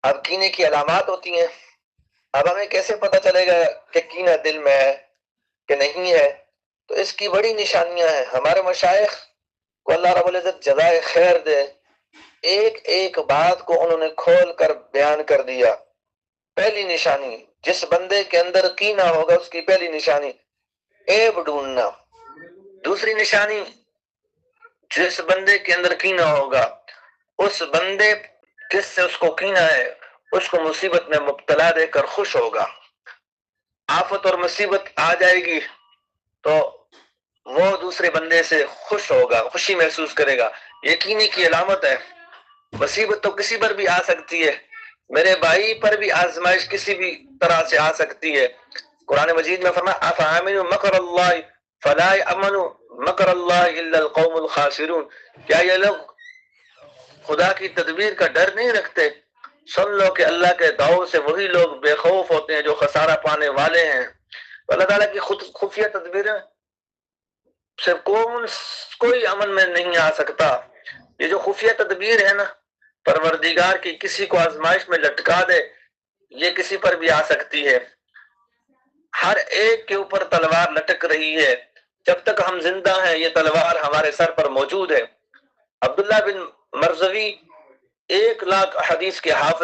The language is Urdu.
اب کینے کی علامات ہوتی ہیں، اب ہمیں کیسے پتہ چلے گا کہ کینہ دل میں ہے کہ نہیں ہے؟ تو اس کی بڑی نشانیاں ہیں۔ ہمارے مشائخ کو اللہ رب العزت جزائے خیر دے، ایک ایک بات کو انہوں نے کھول کر بیان کر دیا۔ پہلی نشانی، جس بندے کے اندر کینہ ہوگا اس کی پہلی نشانی عیب ڈھونڈنا۔ دوسری نشانی، جس بندے کے اندر کینہ ہوگا اس بندے جس سے اس کو کینہ ہے اس کو مصیبت میں مبتلا دے کر خوش ہوگا۔ آفت اور مصیبت آ جائے گی تو وہ دوسرے بندے سے خوش ہوگا، خوشی محسوس کرے گا۔ یقینی کی علامت ہے۔ مصیبت تو کسی پر بھی آ سکتی ہے، میرے بھائی پر بھی آزمائش کسی بھی طرح سے آ سکتی ہے۔ قرآن مجید میں فرمایا افامنوا مکر اللہ فلا یامن مکر اللہ الا القوم الخاسرون، کیا یہ لوگ خدا کی تدبیر کا ڈر نہیں رکھتے؟ سن لو کہ اللہ کے داؤ سے وہی لوگ بے خوف ہوتے ہیں جو خسارہ پانے والے ہیں۔ اللہ تعالیٰ کی خود خفیہ تدبیریں سے کوئی عمل میں نہیں آ سکتا۔ یہ جو خفیہ تدبیر ہے نا، پروردگار کی کسی کو آزمائش میں لٹکا دے، یہ کسی پر بھی آ سکتی ہے۔ ہر ایک کے اوپر تلوار لٹک رہی ہے، جب تک ہم زندہ ہیں یہ تلوار ہمارے سر پر موجود ہے۔ عبداللہ بن مرزوی 1,00,000 حدیث کے حافظ